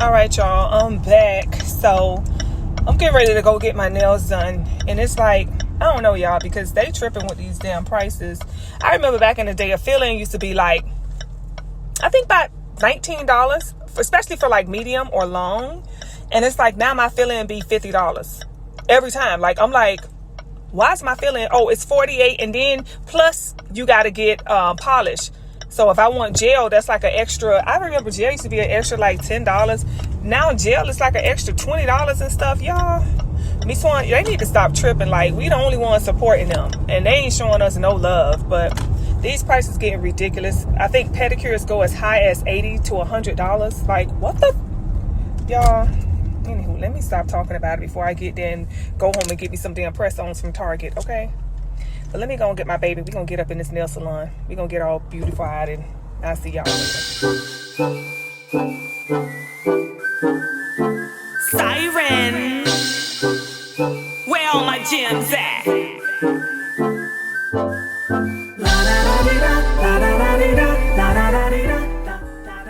All right, y'all, I'm back. So I'm getting ready to go get my nails done, and it's like, I don't know, y'all, because they tripping with these damn prices. I remember back in the day, a fill-in used to be like, I think about $19, especially for like medium or long. And it's like now my fill-in be $50 every time. Like, I'm like, why is my fill-in? Oh, it's $48, and then plus you got to get polish. So if I want gel, that's like an extra. I remember gel used to be an extra like $10. Now gel is like an extra $20 and stuff, y'all. Me Swan, they need to stop tripping. Like, we the only ones supporting them, and they ain't showing us no love. But these prices getting ridiculous. I think pedicures go as high as $80 to $100. Like, what the, y'all? Anywho, let me stop talking about it before I get there and go home and get me some damn press-ons from Target, okay? But let me go and get my baby. We're going to get up in this nail salon. We're going to get all beautified, and I'll see y'all later. Sighren, where all my gems at?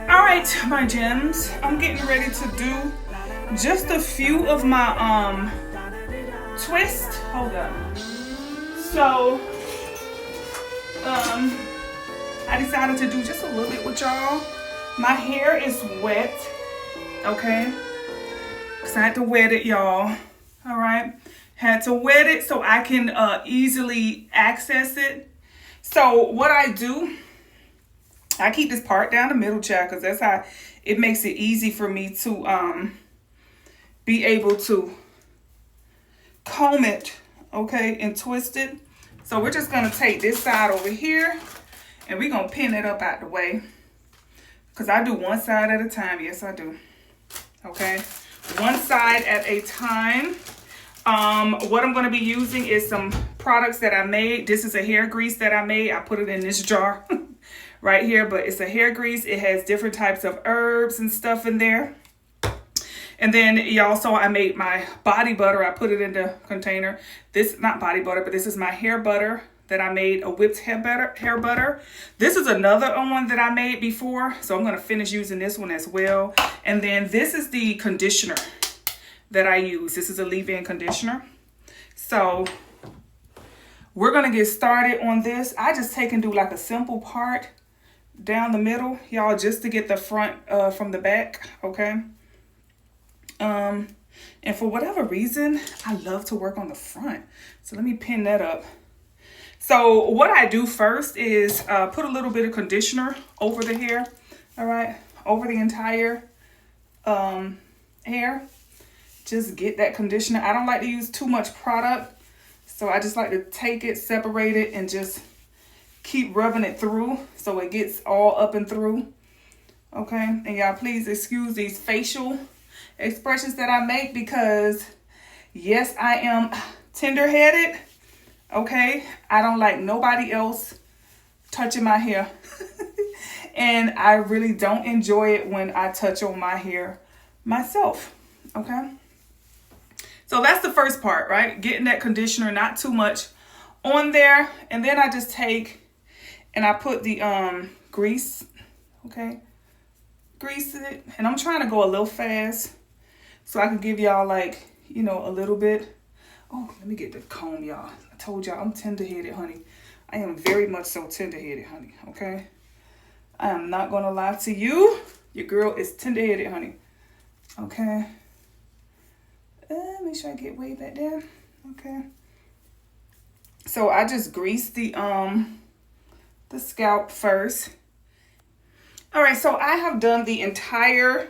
Alright, my gems. I'm getting ready to do just a few of my twists. Hold up. So, I decided to do just a little bit with y'all. My hair is wet, okay? Because I had to wet it, y'all. All right? Had to wet it so I can easily access it. So, what I do, I keep this part down the middle, child, because that's how it makes it easy for me to be able to comb it, okay, and twist it. So we're just going to take this side over here, and we're going to pin it up out the way, because I do one side at a time. Yes, I do. Okay, one side at a time. What I'm going to be using is some products that I made. This is a hair grease that I made. I put it in this jar right here, but it's a hair grease. It has different types of herbs and stuff in there. And then y'all saw I made my body butter. I put it in the container. This, not body butter, but this is my hair butter that I made, a whipped hair butter. This is another one that I made before, so I'm going to finish using this one as well. And then this is the conditioner that I use. This is a leave-in conditioner. So we're going to get started on this. I just take and do like a simple part down the middle, y'all, just to get the front from the back, okay? And for whatever reason, I love to work on the front. So let me pin that up. So what I do first is put a little bit of conditioner over the hair. All right. Over the entire hair. Just get that conditioner. I don't like to use too much product. So I just like to take it, separate it, and just keep rubbing it through so it gets all up and through. Okay. And y'all, please excuse these facial expressions that I make, because yes, I am tender-headed. Okay, I don't like nobody else touching my hair. And I really don't enjoy it when I touch on my hair myself. Okay, so that's the first part, right? Getting that conditioner, not too much on there. And then I just take and I put the grease. Okay, grease it. And I'm trying to go a little fast so I can give y'all, like, you know, a little bit. Oh, let me get the comb, y'all. I told y'all I'm tender-headed, honey. I am very much so tender-headed, honey, okay? I am not going to lie to you. Your girl is tender-headed, honey, okay? Make sure I get way back there, okay? So I just grease the scalp first. All right, so I have done the entire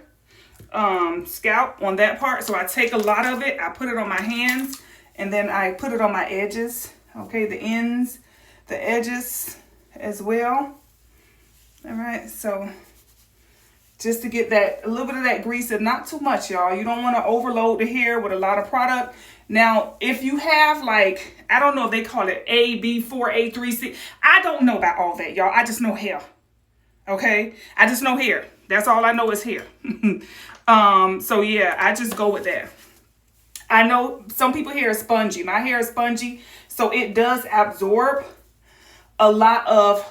scalp on that part. So I take a lot of it, I put it on my hands, and then I put it on my edges, okay, the ends, the edges as well. All right, so just to get that, a little bit of that grease, and not too much, y'all. You don't want to overload the hair with a lot of product. Now, if you have, like, I don't know if they call it A, B, 4, A, 3, C. I don't know about all that, y'all. I just know hair, okay? I just know hair. That's all I know is hair. So yeah, I just go with that. I know some people hair is spongy. My hair is spongy, so it does absorb a lot of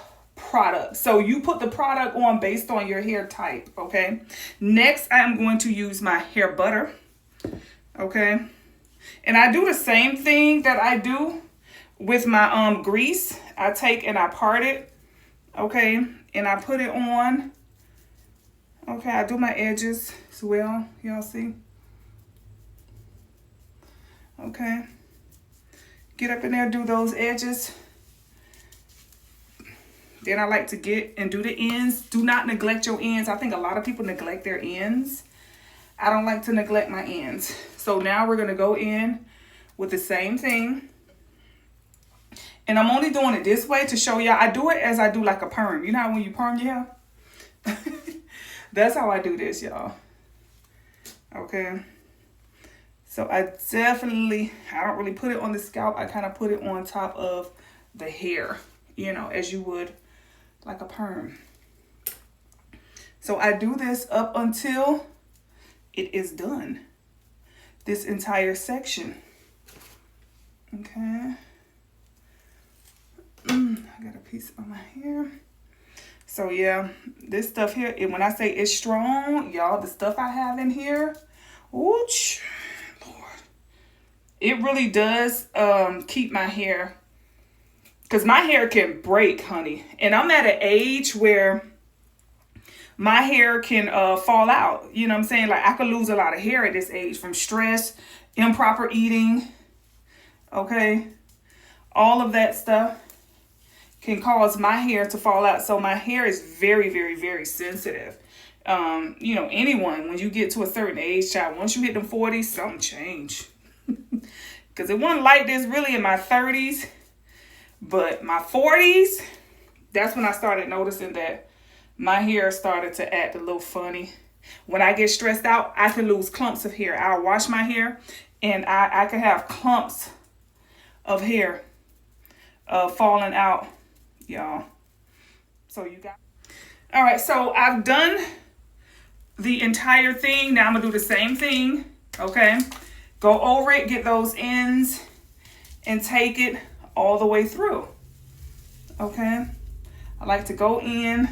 product. So you put the product on based on your hair type, okay? Next, I am going to use my hair butter, okay? And I do the same thing that I do with my grease. I take and I part it, okay? And I put it on. Okay, I do my edges as well. Y'all see? Okay. Get up in there, do those edges. Then I like to get and do the ends. Do not neglect your ends. I think a lot of people neglect their ends. I don't like to neglect my ends. So now we're going to go in with the same thing. And I'm only doing it this way to show y'all. I do it as I do like a perm. You know how when you perm your hair? That's how I do this, y'all. Okay. So I don't really put it on the scalp. I kind of put it on top of the hair, you know, as you would like a perm. So I do this up until it is done. This entire section. Okay. I got a piece on my hair. So yeah, this stuff here, and when I say it's strong, y'all, the stuff I have in here, ooch, Lord, it really does keep my hair, because my hair can break, honey. And I'm at an age where my hair can fall out. You know what I'm saying? Like I could lose a lot of hair at this age from stress, improper eating, okay? All of that stuff can cause my hair to fall out. So my hair is very, very, very sensitive. You know, anyone, when you get to a certain age, child, once you hit them 40s, something change. Because it wasn't like this really in my 30s. But my 40s, that's when I started noticing that my hair started to act a little funny. When I get stressed out, I can lose clumps of hair. I'll wash my hair and I can have clumps of hair falling out, y'all. So you got, all right, so I've done the entire thing. Now I'm gonna do the same thing, okay? Go over it, get those ends, and take it all the way through, okay? I like to go in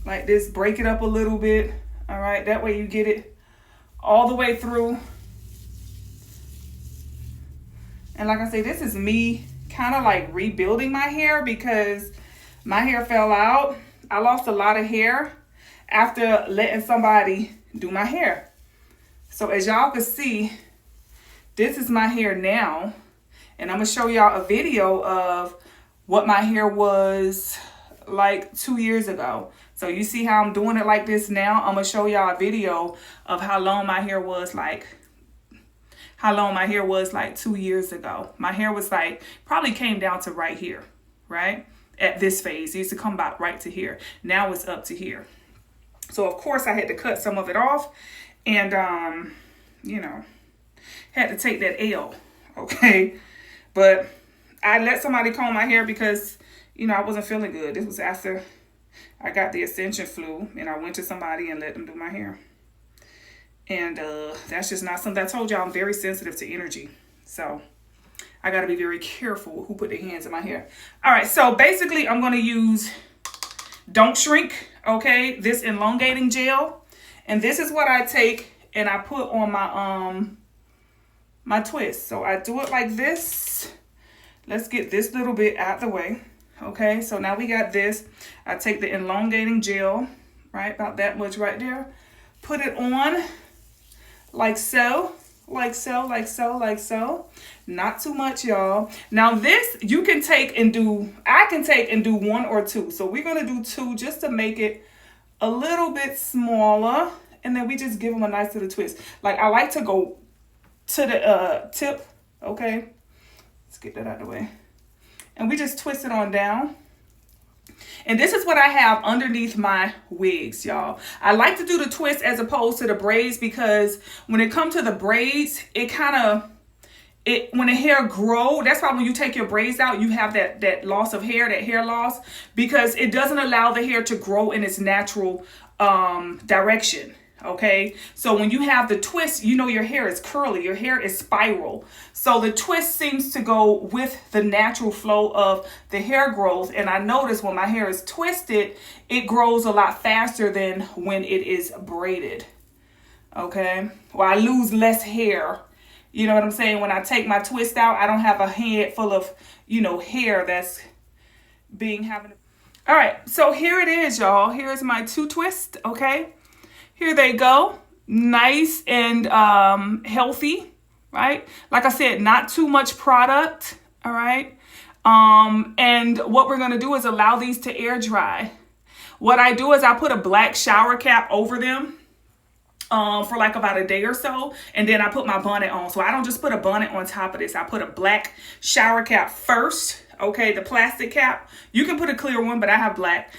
like this, break it up a little bit, all right? That way you get it all the way through. And like I say, this is me kind of like rebuilding my hair because my hair fell out. I lost a lot of hair after letting somebody do my hair. So as y'all can see, this is my hair now. And I'm going to show y'all a video of what my hair was like 2 years ago. So you see how I'm doing it like this now? I'm going to show y'all a video of how long my hair was like 2 years ago. My hair was like, probably came down to right here, right? At this phase, it used to come about right to here. Now it's up to here. So of course I had to cut some of it off and, you know, had to take that L, okay? But I let somebody comb my hair because, you know, I wasn't feeling good. This was after I got the Ascension flu and I went to somebody and let them do my hair. And that's just not something. I told y'all I'm very sensitive to energy. So I got to be very careful who put their hands in my hair. All right. So basically I'm going to use Don't Shrink. Okay. This elongating gel. And this is what I take and I put on my, my twist. So I do it like this. Let's get this little bit out the way. Okay. So now we got this. I take the elongating gel, right? About that much right there. Put it on. Like so, like so, like so, like so. Not too much, y'all. Now this, you can take and do, I can take and do 1 or 2. So we're going to do 2 just to make it a little bit smaller. And then we just give them a nice little twist. Like I like to go to the tip, okay? Let's get that out of the way. And we just twist it on down. And this is what I have underneath my wigs, y'all. I like to do the twist as opposed to the braids because when it comes to the braids, it kind of, when the hair grow, that's why when you take your braids out, you have that loss of hair, that hair loss, because it doesn't allow the hair to grow in its natural direction. Okay, so when you have the twist, you know your hair is curly, your hair is spiral. So the twist seems to go with the natural flow of the hair growth. And I notice when my hair is twisted, it grows a lot faster than when it is braided. Okay, or I lose less hair. You know what I'm saying? When I take my twist out, I don't have a head full of, hair that's having. All right, so here it is, y'all. Here's my 2 twists, okay? Here they go. Nice and healthy, right? Like I said, not too much product, all right? And what we're going to do is allow these to air dry. What I do is I put a black shower cap over them for like about a day or so, and then I put my bonnet on. So I don't just put a bonnet on top of this. I put a black shower cap first, okay, the plastic cap. You can put a clear one, but I have black.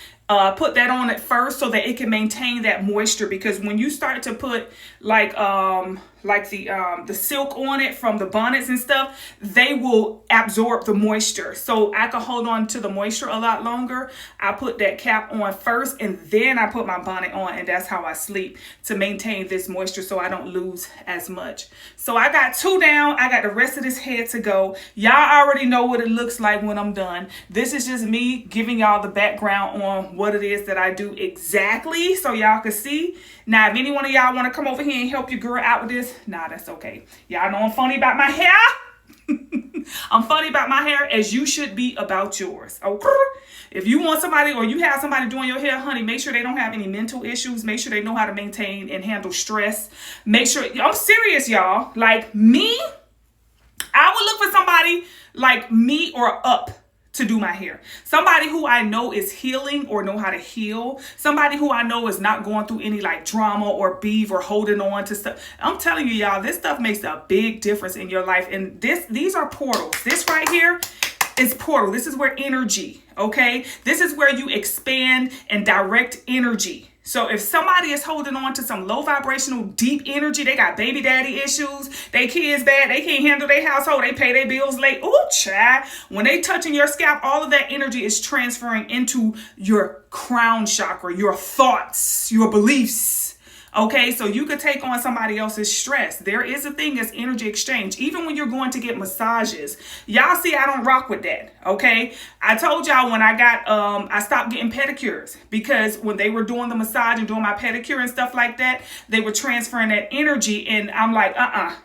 Put that on it first so that it can maintain that moisture, because when you start to put like the silk on it from the bonnets and stuff, they will absorb the moisture. So I can hold on to the moisture a lot longer. I put that cap on first and then I put my bonnet on, and that's how I sleep to maintain this moisture so I don't lose as much. So I got 2 down. I got the rest of this head to go. Y'all already know what it looks like when I'm done. This is just me giving y'all the background on what it is that I do exactly so y'all can see. Now, if any one of y'all want to come over here and help your girl out with this, nah, that's okay. Y'all know I'm funny about my hair. I'm funny about my hair, as you should be about yours. Okay? If you want somebody, or you have somebody doing your hair, honey, make sure they don't have any mental issues. Make sure they know how to maintain and handle stress. Make sure, I'm serious, y'all. Like me, I would look for somebody like me or up to do my hair. Somebody who I know is healing or know how to heal. Somebody who I know is not going through any like drama or beef or holding on to stuff. I'm telling you, y'all, this stuff makes a big difference in your life. And these are portals. This right here is portal. This is where energy, okay? This is where you expand and direct energy. So if somebody is holding on to some low vibrational, deep energy, they got baby daddy issues, they kids bad, they can't handle their household, they pay their bills late. Ooh, child. When they touching your scalp, all of that energy is transferring into your crown chakra, your thoughts, your beliefs. Okay, so you could take on somebody else's stress. There is a thing as energy exchange. Even when you're going to get massages, y'all see I don't rock with that. Okay, I told y'all when I stopped getting pedicures, because when they were doing the massage and doing my pedicure and stuff like that, they were transferring that energy, and I'm like,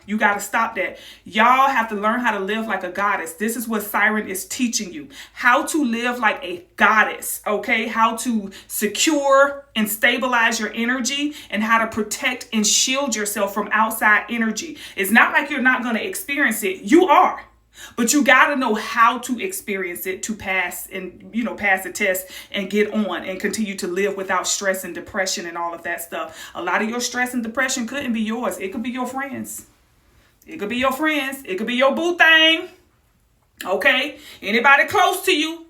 you got to stop that. Y'all have to learn how to live like a goddess. This is what Sighren is teaching you, how to live like a goddess. Okay, how to secure and stabilize your energy, and how to protect and shield yourself from outside energy. It's not like you're not going to experience it. You are. But you got to know how to experience it to pass the test and get on and continue to live without stress and depression and all of that stuff. A lot of your stress and depression couldn't be yours. It could be your friends. It could be your friends. It could be your boo thing. Okay? Anybody close to you.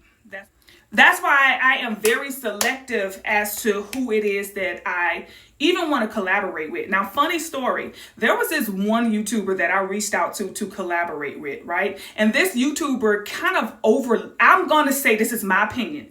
That's why I am very selective as to who it is that I even want to collaborate with. Now, funny story, there was this one YouTuber that I reached out to collaborate with, right? And this YouTuber I'm going to say, this is my opinion.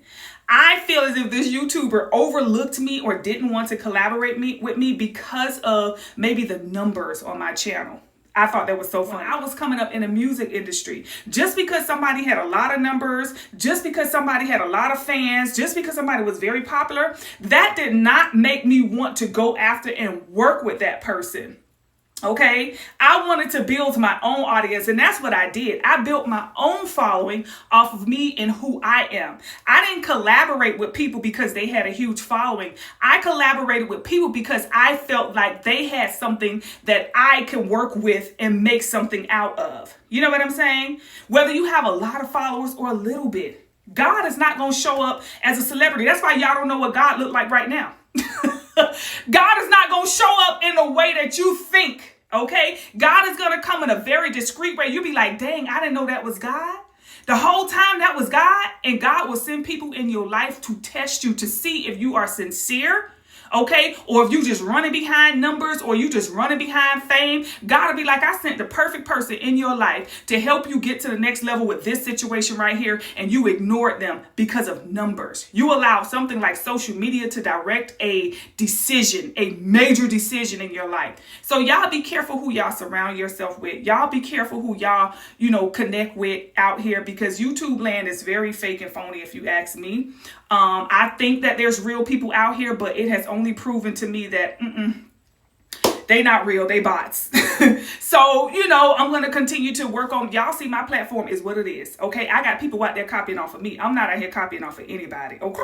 I feel as if this YouTuber overlooked me or didn't want to collaborate with me because of maybe the numbers on my channel. I thought that was so fun. I was coming up in the music industry. Just because somebody had a lot of numbers, just because somebody had a lot of fans, just because somebody was very popular, that did not make me want to go after and work with that person. Okay, I wanted to build my own audience, and that's what I did. I built my own following off of me and who I am. I didn't collaborate with people because they had a huge following. I collaborated with people because I felt like they had something that I could work with and make something out of. You know what I'm saying? Whether you have a lot of followers or a little bit, God is not going to show up as a celebrity. That's why y'all don't know what God looked like right now. God is not going to show up in the way that you think, okay? God is going to come in a very discreet way. You'll be like, dang, I didn't know that was God. The whole time that was God, and God will send people in your life to test you, to see if you are sincere, okay? Or if you just running behind numbers or you just running behind fame, God will be like, I sent the perfect person in your life to help you get to the next level with this situation right here, and you ignored them because of numbers. You allow something like social media to direct a decision, a major decision in your life. So y'all be careful who y'all surround yourself with. Y'all be careful who y'all, connect with out here, because YouTube land is very fake and phony if you ask me. I think that there's real people out here, but it has only proven to me that they not real, they bots. So, I'm going to continue to work on, y'all see my platform is what it is. Okay. I got people out there copying off of me. I'm not out here copying off of anybody. Okay.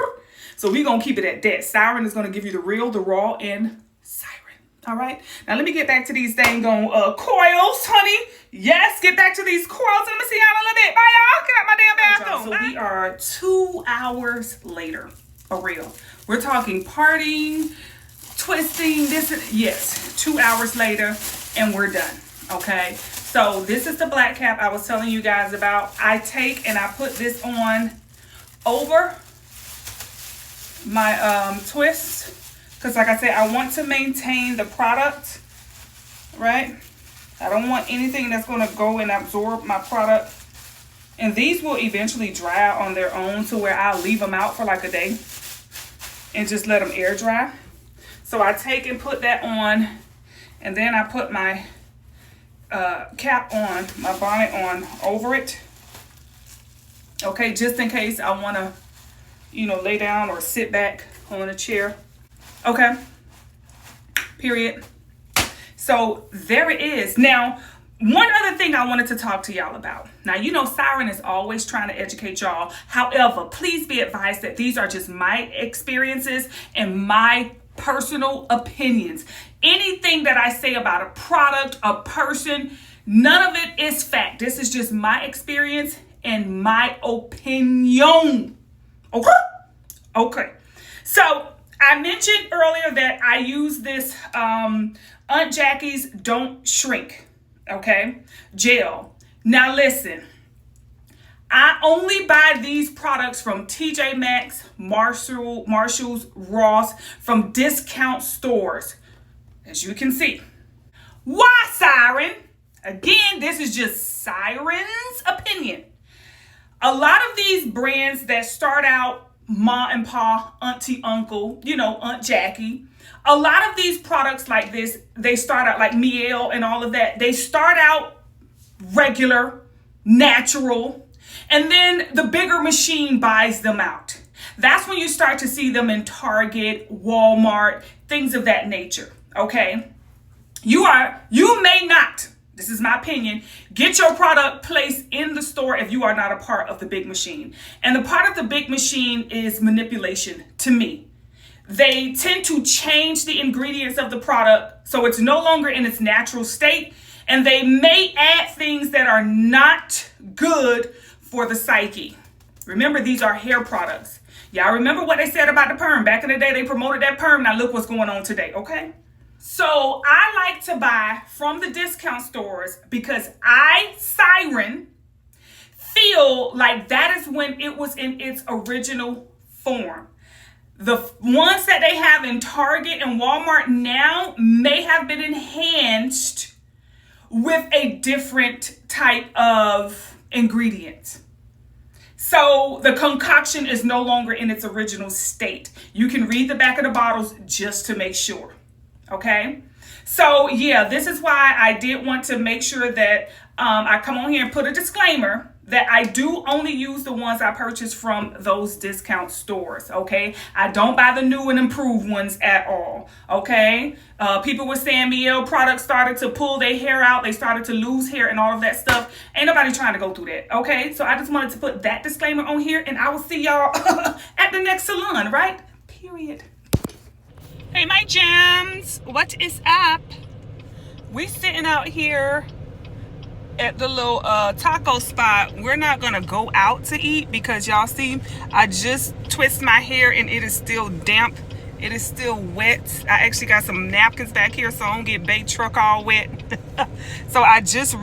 So we're going to keep it at that. Sighren is going to give you the real, the raw, and Sighren. All right. Now let me get back to these dang on coils, honey. Yes, get back to these coils. Let me see y'all in a little bit. Bye, y'all. Get out my damn bathroom. So we are 2 hours later. For real. We're talking partying, twisting, yes, 2 hours later, and we're done. Okay. So this is the black cap I was telling you guys about. I take and I put this on over my twist. Because like I said, I want to maintain the product, right? I don't want anything that's going to go and absorb my product. And these will eventually dry out on their own to where I'll leave them out for like a day and just let them air dry. So I take and put that on, and then I put my cap on, my bonnet on over it. Okay, just in case I want to, lay down or sit back on a chair. Okay, period. So there it is. Now, one other thing I wanted to talk to y'all about. Now, Sighren is always trying to educate y'all. However, please be advised that these are just my experiences and my personal opinions. Anything that I say about a product, a person, none of it is fact. This is just my experience and my opinion. Okay? Okay. So, I mentioned earlier that I use this Aunt Jackie's Don't Shrink, okay, gel. Now listen, I only buy these products from TJ Maxx, Marshall's, Ross, from discount stores, as you can see. Why Sighren? Again, this is just Sighren's opinion. A lot of these brands that start out Ma and Pa, Auntie, Uncle, Aunt Jackie. A lot of these products like this, they start out like Miel and all of that. They start out regular, natural, and then the bigger machine buys them out. That's when you start to see them in Target, Walmart, things of that nature. Okay. You may not, this is my opinion, get your product placed in the store if you are not a part of the big machine. And the part of the big machine is manipulation to me. They tend to change the ingredients of the product so it's no longer in its natural state. And they may add things that are not good for the psyche. Remember, these are hair products. Y'all remember what they said about the perm? Back in the day, they promoted that perm. Now look what's going on today, okay? So I like to buy from the discount stores because Sighren, feel like that is when it was in its original form. The ones that they have in Target and Walmart now may have been enhanced with a different type of ingredient. So the concoction is no longer in its original state. You can read the back of the bottles just to make sure. Okay, so yeah, this is why I did want to make sure that I come on here and put a disclaimer that I do only use the ones I purchase from those discount stores. Okay, I don't buy the new and improved ones at all. Okay, people were saying Miel products started to pull their hair out, they started to lose hair and all of that stuff. Ain't nobody trying to go through that. Okay, so I just wanted to put that disclaimer on here, and I will see y'all at the next salon, right? Period. Hey, my gems, what is up? We sitting out here at the little taco spot. We're not gonna go out to eat because y'all see, I just twist my hair and it is still damp. It is still wet. I actually got some napkins back here so I don't get bait truck all wet. So I just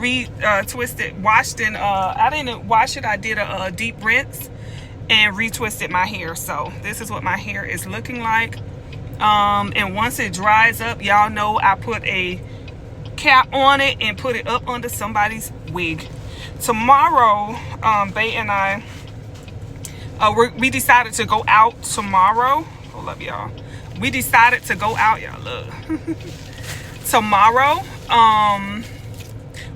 twisted, washed, and I didn't wash it. I did a deep rinse and retwisted my hair. So this is what my hair is looking like. And once it dries up, y'all know I put a cap on it and put it up under somebody's wig. Tomorrow, Bay and I, we decided to go out tomorrow. Hold up, y'all. We decided to go out, y'all. Look. Tomorrow,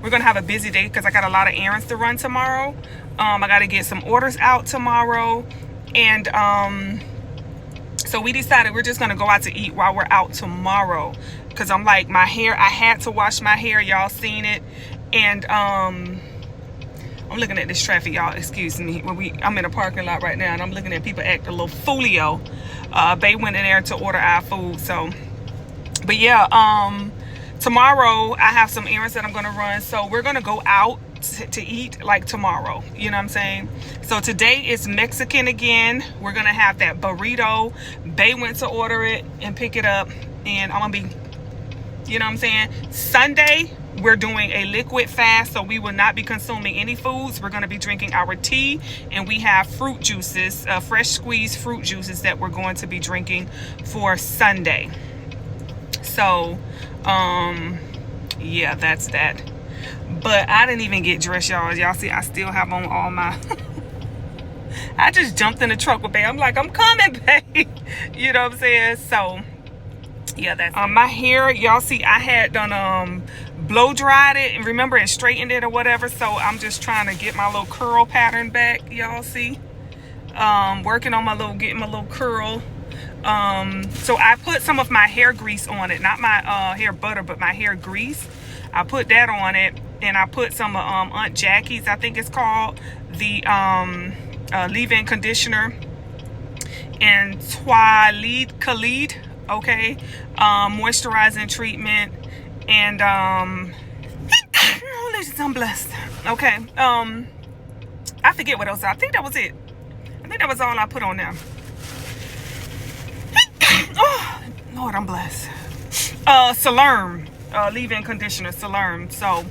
we're gonna have a busy day because I got a lot of errands to run tomorrow. I got to get some orders out tomorrow, and so we decided we're just gonna go out to eat while we're out tomorrow. Because I'm like, my hair, I had to wash my hair. Y'all seen it. And I'm looking at this traffic, y'all. Excuse me. I'm in a parking lot right now, and I'm looking at people act a little foolio. They went in there to order our food. So, but yeah, tomorrow I have some errands that I'm gonna run. So we're gonna go out to eat like tomorrow. You know what I'm saying? So today is Mexican again. We're gonna have that burrito. They went to order it and pick it up, and I'm gonna be, you know what I'm saying? Sunday, we're doing a liquid fast, so we will not be consuming any foods. We're going to be drinking our tea, and we have fruit juices, fresh squeezed fruit juices that we're going to be drinking for Sunday. So, yeah, that's that. But I didn't even get dressed, y'all. Y'all see, I still have on all my... I just jumped in the truck with Babe. I'm like, I'm coming, babe. You know what I'm saying? So... yeah, that's my hair, y'all see, I had done blow dried it and remember and straightened it or whatever. So I'm just trying to get my little curl pattern back, y'all see. Working on getting my little curl. So I put some of my hair grease on it, not my hair butter, but my hair grease. I put that on it, and I put some Aunt Jackie's, I think it's called, the leave-in conditioner, and Toilette Khalid. Okay, moisturizing treatment, and oh, I'm blessed. Okay, I forget what else. I think that was it. I think that was all I put on there. Oh, Lord, I'm blessed. Sighren, leave-in conditioner, Sighren. So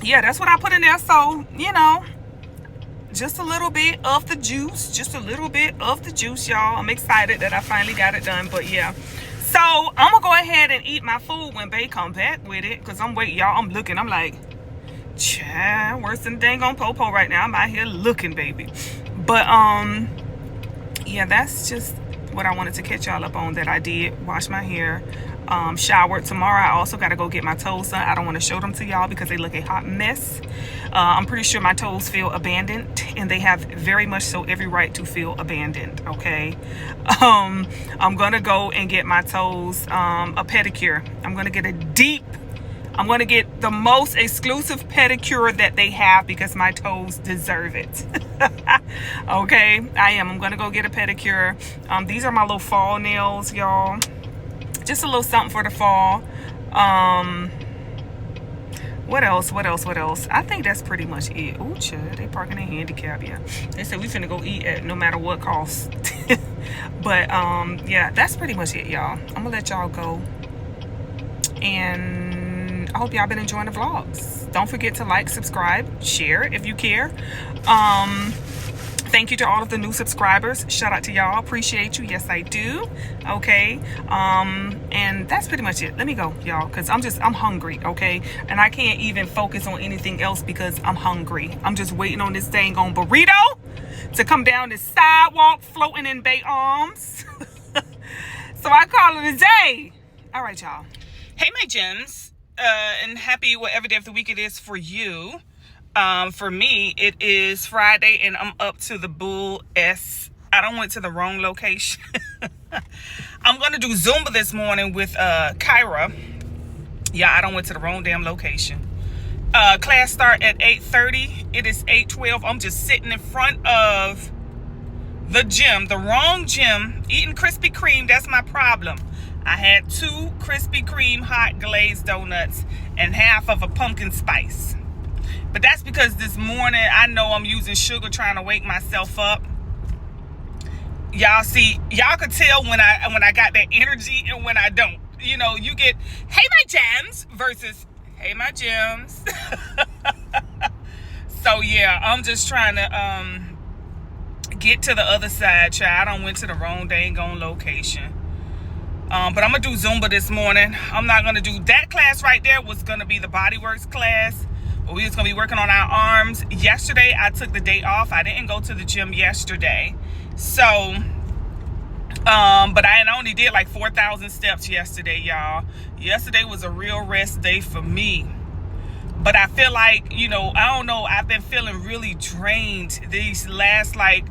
yeah, that's what I put in there. So, you know, just a little bit of the juice, y'all. I'm excited that I finally got it done. But yeah, so I'm gonna go ahead and eat my food when Bae come back with it, because I'm waiting, y'all. I'm looking, I'm like, child, worse than dang on popo right now. I'm out here looking, baby. But yeah, that's just what I wanted to catch y'all up on, that I did wash my hair, showered. Tomorrow I also got to go get my toes done. I don't want to show them to y'all because they look a hot mess. I'm pretty sure my toes feel abandoned, and they have very much so every right to feel abandoned. Okay, I'm gonna go and get my toes a pedicure. I'm gonna get the most exclusive pedicure that they have because my toes deserve it. Okay, I'm gonna go get a pedicure. These are my little fall nails, y'all. Just a little something for the fall. What else? I think that's pretty much it. Ooh, child, they parking in handicap, yeah. They said we finna go eat at no matter what cost. But yeah, that's pretty much it, y'all. I'm gonna let y'all go, and I hope y'all been enjoying the vlogs. Don't forget to like, subscribe, share if you care. Thank you to all of the new subscribers. Shout out to y'all. Appreciate you. Yes, I do. Okay. And that's pretty much it. Let me go, y'all, because I'm hungry, okay? And I can't even focus on anything else because I'm hungry. I'm just waiting on this dang on burrito to come down this sidewalk floating in Bae arms. So I call it a day. All right, y'all. Hey, my gems. And happy whatever day of the week it is for you. For me, it is Friday, and I'm up to the bull S. I don't went to the wrong location. I'm going to do Zumba this morning with Kyra. Yeah, I don't went to the wrong damn location. Class start at 8:30. It is 8:12. I'm just sitting in front of the gym, the wrong gym, eating Krispy Kreme. That's my problem. I had 2 Krispy Kreme hot glazed donuts and half of a pumpkin spice. But that's because this morning I know I'm using sugar trying to wake myself up. Y'all see, y'all could tell when I got that energy and when I don't. You know, you get, hey my gems versus hey my gems. So yeah, I'm just trying to get to the other side, child. I done went to the wrong dang on location. But I'm gonna do Zumba this morning. I'm not gonna do that class right there. Was gonna be the bodyworks class. We was gonna be working on our arms. Yesterday, I took the day off. I didn't go to the gym yesterday. So, but I only did like 4,000 steps yesterday, y'all. Yesterday was a real rest day for me. But I feel like, you know, I don't know, I've been feeling really drained these last, like,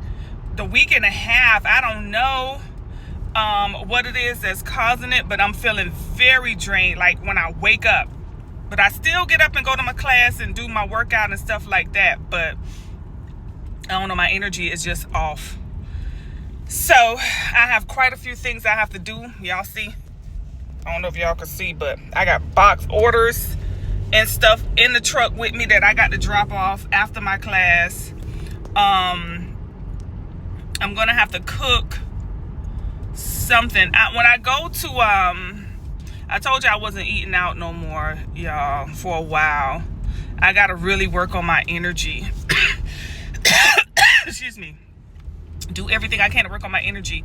the week and a half. I don't know what it is that's causing it, but I'm feeling very drained, like when I wake up. But I still get up and go to my class and do my workout and stuff like that. But I don't know, my energy is just off. So I have quite a few things I have to do. Y'all see? I don't know if y'all can see, but I got box orders and stuff in the truck with me that I got to drop off after my class. I'm gonna have to cook something. When I go to I told you I wasn't eating out no more, y'all, for a while. I gotta really work on my energy. Excuse me. Do everything I can to work on my energy.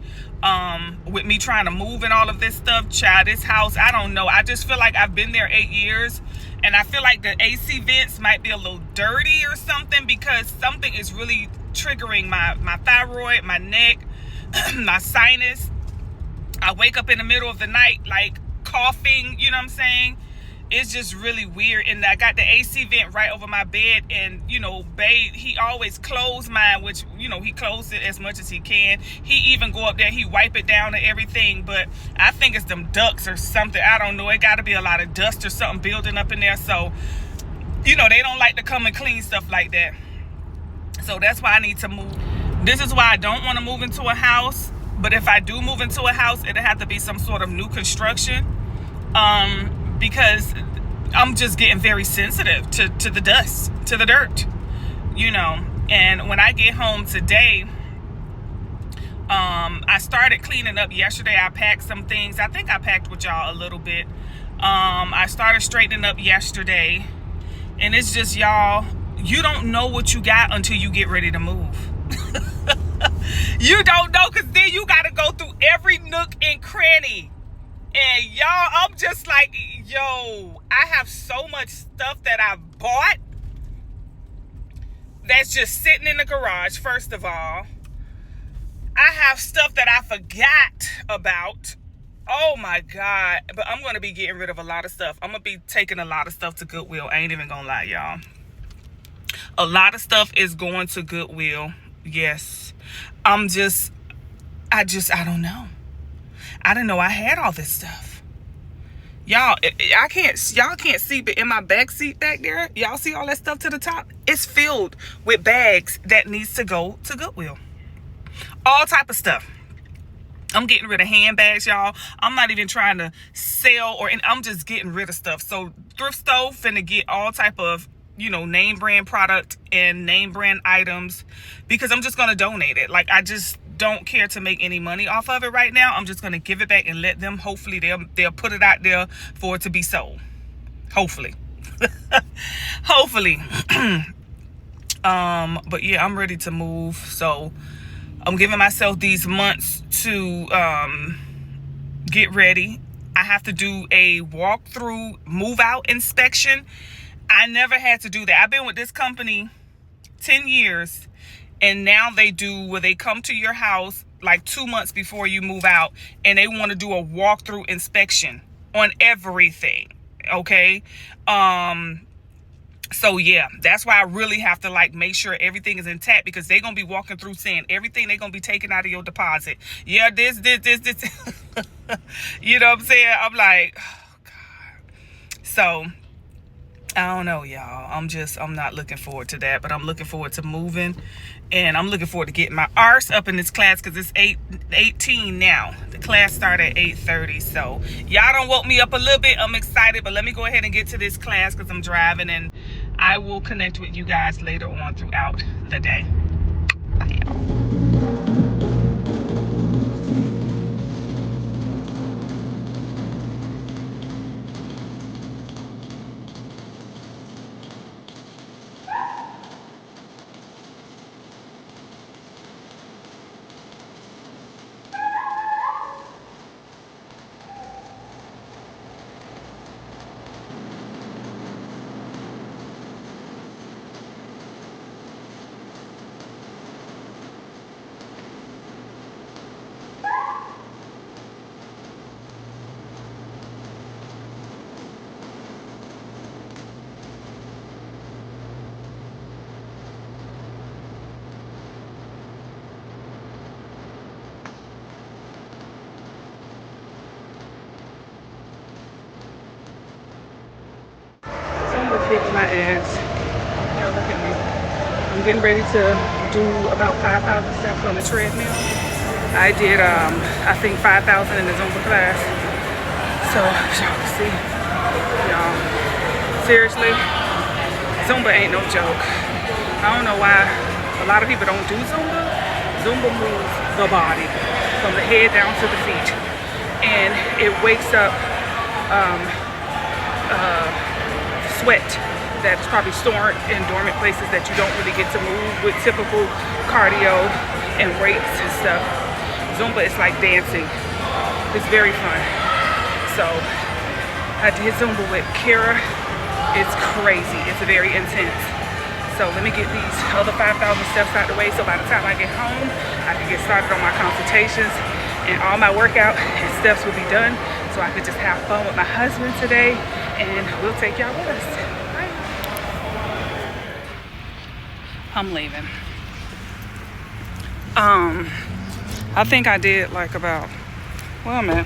With me trying to move and all of this stuff, child, this house, I don't know. I just feel like I've been there 8 years, and I feel like the AC vents might be a little dirty or something, because something is really triggering my thyroid, my neck, my sinus. I wake up in the middle of the night like coughing, you know what I'm saying? It's just really weird. And I got the AC vent right over my bed, and, you know, babe, he always closed mine, which, you know, he closed it as much as he can. He even go up there, he wipe it down and everything, but I think it's them ducks or something. I don't know. It got to be a lot of dust or something building up in there. So, you know, they don't like to come and clean stuff like that. So that's why I need to move. This is why I don't want to move into a house. But if I do move into a house, it'll have to be some sort of new construction. Because I'm just getting very sensitive to the dust, to the dirt, you know. And when I get home today, I started cleaning up yesterday. I packed some things. I think I packed with y'all a little bit. I started straightening up yesterday. And it's just, y'all, you don't know what you got until you get ready to move. You don't know, because then you got to go through every nook and cranny. And y'all, I'm just like, yo, I have so much stuff that I bought that's just sitting in the garage. First of all, I have stuff that I forgot about. Oh my God. But I'm going to be getting rid of a lot of stuff. I'm going to be taking a lot of stuff to Goodwill. I ain't even going to lie, y'all. A lot of stuff is going to Goodwill. Yes. I don't know. I didn't know I had all this stuff. Y'all, y'all can't see, but in my back seat back there, y'all see all that stuff to the top? It's filled with bags that needs to go to Goodwill. All type of stuff. I'm getting rid of handbags, y'all. I'm not even trying to sell, I'm just getting rid of stuff. So thrift store finna get all type of, you know, name brand product and name brand items, because I'm just gonna donate it. Like, I just don't care to make any money off of it right now. I'm just gonna give it back and let them, hopefully they'll put it out there for it to be sold. Hopefully. Hopefully. But yeah, I'm ready to move. So I'm giving myself these months to get ready. I have to do a walkthrough move out inspection. I never had to do that. I've been with this company 10 years, and now they do where they come to your house like 2 months before you move out, and they want to do a walkthrough inspection on everything. Okay. So yeah, that's why I really have to like make sure everything is intact, because they're going to be walking through saying everything they're going to be taking out of your deposit. Yeah, this. You know what I'm saying? I'm like, oh God. So I don't know, y'all. I'm not looking forward to that, but I'm looking forward to moving, and I'm looking forward to getting my arse up in this class, because it's 8:18 now. The class started at 8:30, so y'all done woke me up a little bit. I'm excited, but let me go ahead and get to this class because I'm driving, and I will connect with you guys later on throughout the day. Bye, y'all. kicked my ass. Now look at me. I'm getting ready to do about 5,000 steps on the treadmill. I did, I think 5,000 in the Zumba class. So, y'all can see, y'all, seriously, Zumba ain't no joke. I don't know why a lot of people don't do Zumba. Zumba moves the body from the head down to the feet. And it wakes up sweat that's probably stored in dormant places that you don't really get to move with typical cardio and weights and stuff. Zumba is like dancing. It's very fun. So I did Zumba with Kara. It's crazy. It's very intense. So let me get these other 5,000 steps out the way so by the time I get home, I can get started on my consultations and all my workout and steps will be done. So I could just have fun with my husband today and we'll take y'all with us. Bye. I'm leaving. I think I did like about, well, man,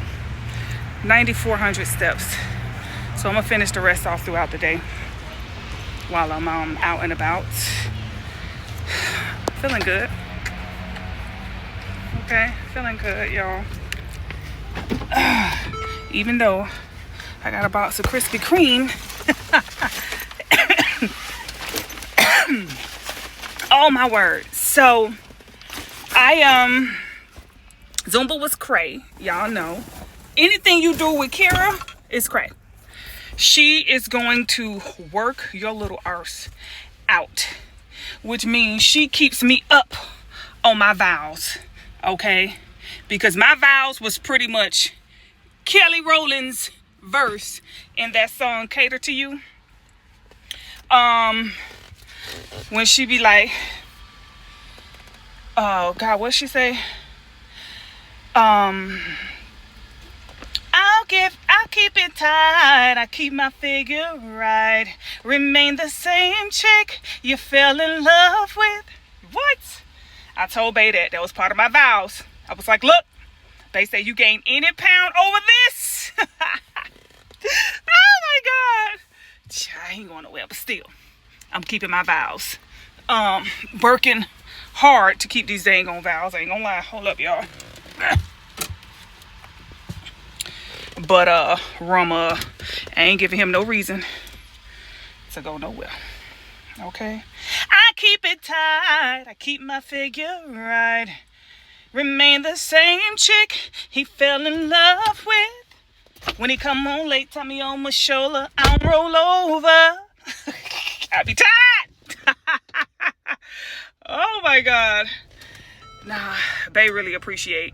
9,400 steps. So I'm gonna finish the rest off throughout the day while I'm out and about. Feeling good. Okay, feeling good, y'all. Even though I got a box of Krispy Kreme. Oh my word. So Zumba was cray, y'all know. Anything you do with Kara is cray. She is going to work your little arse out, which means she keeps me up on my vows, okay? Because my vows was pretty much Kelly Rowland's verse in that song Cater to You. When she be like, oh God, what'd she say? I'll keep it tight. I keep my figure right. Remain the same chick you fell in love with. What? I told Bay that was part of my vows. I was like, look, they say you gain any pound over this. Oh my God. I ain't going nowhere, but still, I'm keeping my vows. Working hard to keep these dang on vows. I ain't gonna lie. Hold up, y'all. But Rama, I ain't giving him no reason to go nowhere. Okay? I keep it tight. I keep my figure right. Remain the same chick he fell in love with. When he come home late, tell me on my shoulder, I'll roll over. I'll be tight. Oh my God. Nah, they really appreciate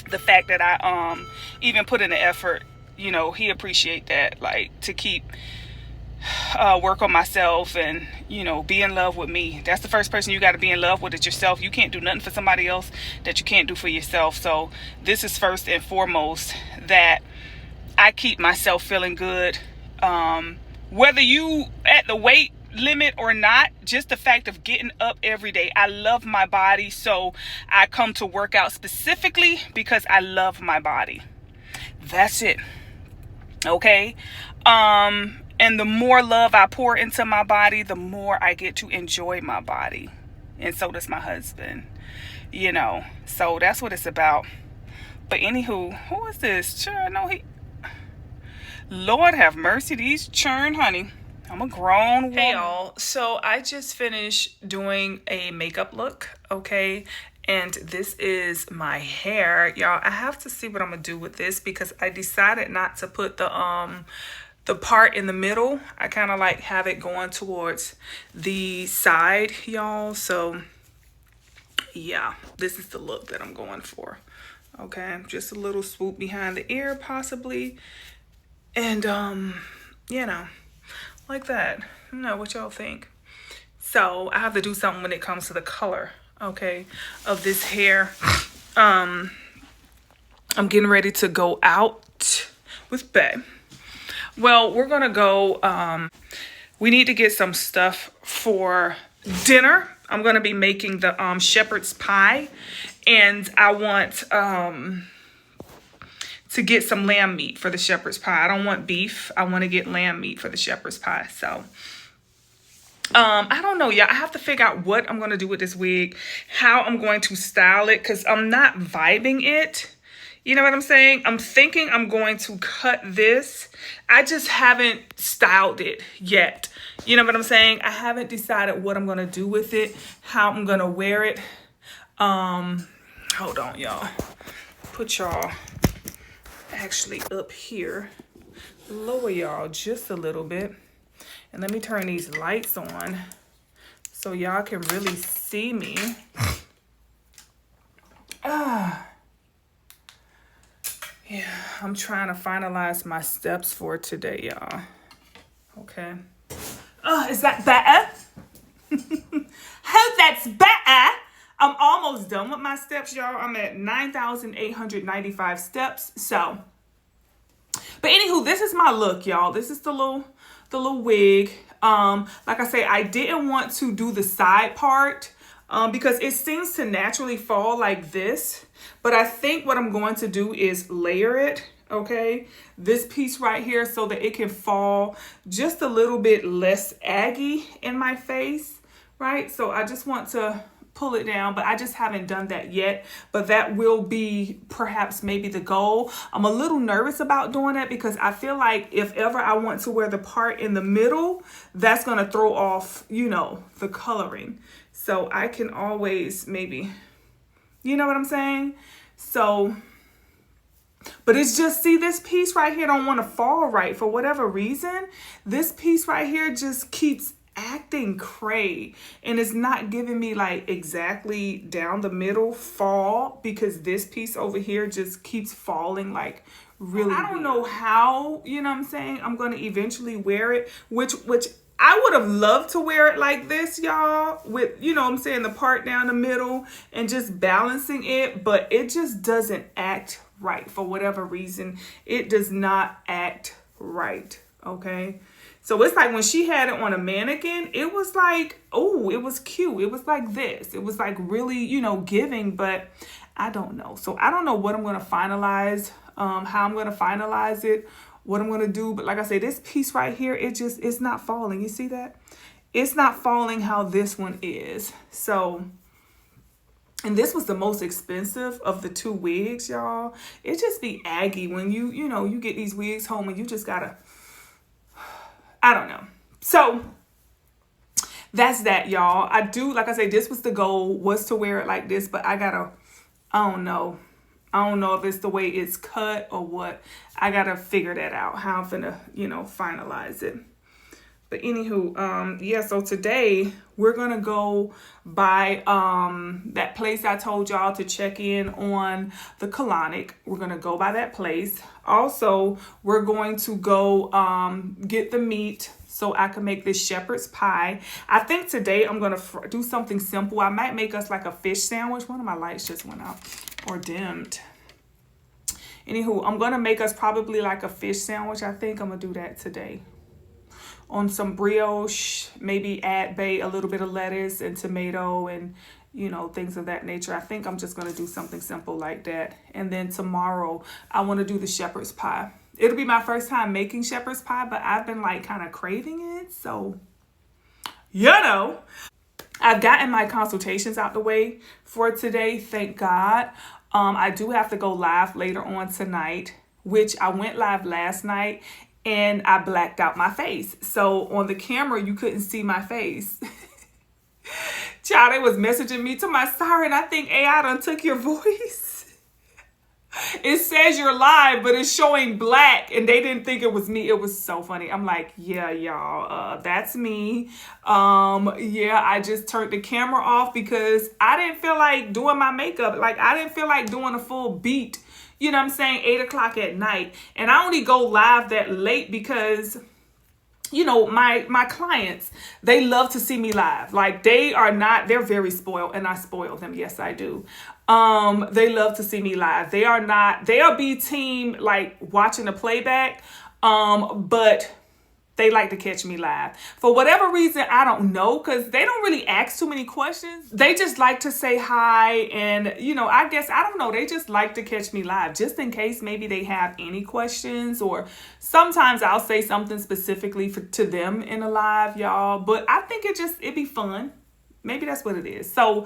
the fact that I even put in the effort. You know, he appreciate that, like, to keep work on myself and, you know, be in love with me. That's the first person you got to be in love with, is yourself. You can't do nothing for somebody else that you can't do for yourself. So this is first and foremost, that I keep myself feeling good, whether you at the weight limit or not. Just the fact of getting up every day. I love my body, so I come to work out specifically because I love my body. That's it. Okay. And the more love I pour into my body, the more I get to enjoy my body. And so does my husband, you know. So that's what it's about. But anywho, who is this? Sure, no, Lord have mercy, these churn, honey. I'm a grown woman. Hey y'all, so I just finished doing a makeup look, okay? And this is my hair. Y'all, I have to see what I'm gonna do with this because I decided not to put the part in the middle. I kind of like have it going towards the side, y'all. So yeah, this is the look that I'm going for. Okay, just a little swoop behind the ear possibly. And you know, like that. I don't know what y'all think. So I have to do something when it comes to the color, okay, of this hair. I'm getting ready to go out with Bae. Well, we're gonna go, we need to get some stuff for dinner. I'm gonna be making the shepherd's pie, and I want to get some lamb meat for the shepherd's pie. I don't want beef. I want to get lamb meat for the shepherd's pie. So I don't know, y'all. I have to figure out what I'm going to do with this wig, how I'm going to style it, because I'm not vibing it. You know what I'm saying? I'm thinking I'm going to cut this. I just haven't styled it yet. You know what I'm saying? I haven't decided what I'm going to do with it, how I'm going to wear it. Hold on, y'all. Put y'all actually up here. Lower y'all just a little bit. And let me turn these lights on so y'all can really see me. Yeah, I'm trying to finalize my steps for today, y'all. Okay. Is that better? Hope that's better. I'm almost done with my steps, y'all. I'm at 9,895 steps. So, but anywho, this is my look, y'all. This is the little wig. Like I say, I didn't want to do the side part because it seems to naturally fall like this. But I think what I'm going to do is layer it, okay? This piece right here so that it can fall just a little bit less aggy in my face, right? So I just want to pull it down, but I just haven't done that yet. But that will be perhaps maybe the goal. I'm a little nervous about doing that because I feel like if ever I want to wear the part in the middle, that's going to throw off, you know, the coloring. So I can always maybe, you know what I'm saying? So, but it's just, see, this piece right here don't want to fall right for whatever reason. This piece right here just keeps acting cray and it's not giving me like exactly down the middle fall because this piece over here just keeps falling like really I don't know how, you know what I'm saying, I'm going to eventually wear it, which I would have loved to wear it like this, y'all, with, you know what I'm saying, the part down the middle and just balancing it, but it just doesn't act right for whatever reason. It does not act right, okay? So it's like when she had it on a mannequin, it was like, oh, it was cute. It was like this. It was like really, you know, giving, but I don't know. So I don't know what I'm going to finalize, how I'm going to finalize it, what I'm going to do. But like I say, this piece right here, it's not falling. You see that? It's not falling how this one is. So, and this was the most expensive of the two wigs, y'all. It just be aggy when you know, you get these wigs home and you just got to, I don't know. So that's that, y'all. I do, like I say, this was the goal, was to wear it like this, but I don't know. I don't know if it's the way it's cut or what. I gotta figure that out, how I'm gonna, you know, finalize it. But anywho, yeah, so today we're gonna go by that place I told y'all to check in on the colonic. We're gonna go by that place. Also, we're going to go get the meat so I can make this shepherd's pie. I think today I'm gonna do something simple. I might make us like a fish sandwich. One of my lights just went out or dimmed. Anywho, I'm gonna make us probably like a fish sandwich. I think I'm gonna do that today. On some brioche, maybe add a little bit of lettuce and tomato and, you know, things of that nature. I think I'm just going to do something simple like that. And then tomorrow, I want to do the shepherd's pie. It'll be my first time making shepherd's pie, but I've been like kind of craving it. So, you know, I've gotten my consultations out the way for today. Thank God. I do have to go live later on tonight, which I went live last night. And I blacked out my face. So on the camera, you couldn't see my face. Child, they was messaging me to my Sighren. I think AI done took your voice. It says you're live, but it's showing black. And they didn't think it was me. It was so funny. I'm like, yeah, y'all, that's me. Yeah, I just turned the camera off because I didn't feel like doing my makeup. Like, I didn't feel like doing a full beat. You know what I'm saying? 8 o'clock at night. And I only go live that late because, you know, my clients, they love to see me live. Like they're very spoiled and I spoil them. Yes, I do. They love to see me live. They'll be team like watching the playback. But They like to catch me live. For whatever reason, I don't know, because they don't really ask too many questions. They just like to say hi. And, I guess, I don't know. They just like to catch me live just in case maybe they have any questions. Or sometimes I'll say something specifically to them in a live, y'all. But I think it'd be fun. Maybe that's what it is. So,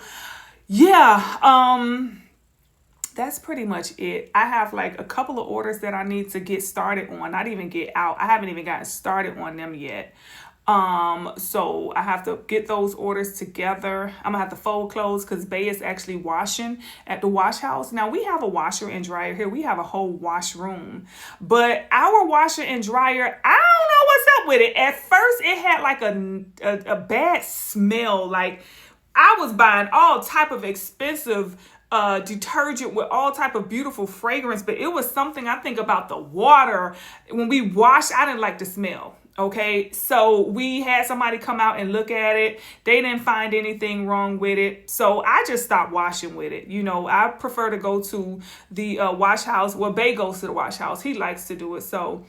yeah. That's pretty much it. I have like a couple of orders that I need to get started on. Not even get out. I haven't even gotten started on them yet. So I have to get those orders together. I'm gonna have to fold clothes because Bay is actually washing at the wash house. Now we have a washer and dryer here. We have a whole wash room, but our washer and dryer, I don't know what's up with it. At first it had like a bad smell. Like I was buying all type of expensive detergent with all type of beautiful fragrance, but it was something, I think, about the water. When we washed, I didn't like the smell. Okay, so we had somebody come out and look at it. They didn't find anything wrong with it, so I just stopped washing with it. I prefer to go to the wash house. Well, Bay goes to the wash house. He likes to do it, so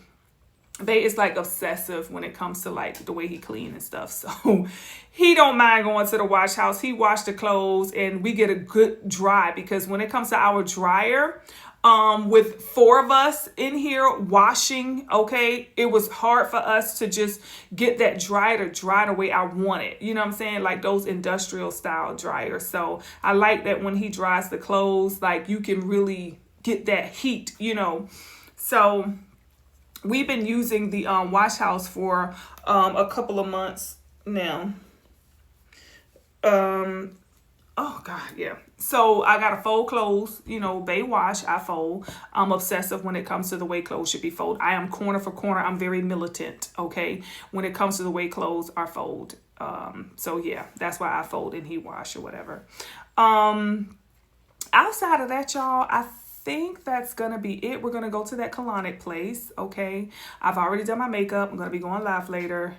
Bay is like obsessive when it comes to like the way he clean and stuff. So he don't mind going to the wash house. He washed the clothes and we get a good dry, because when it comes to our dryer, with 4 of us in here washing, okay, it was hard for us to just get that dryer to dry the way I want it. You know what I'm saying? Like those industrial style dryers. So I like that when he dries the clothes, like you can really get that heat, So we've been using the wash house for a couple of months now. Oh God, yeah. So I gotta fold clothes, Bay wash, I fold. I'm obsessive when it comes to the way clothes should be folded. I am corner for corner. I'm very militant, okay, when it comes to the way clothes are folded. So yeah, that's why I fold and he wash or whatever. Outside of that, y'all, I think that's gonna be it. We're gonna go to that colonic place, okay? I've already done my makeup. I'm gonna be going live later.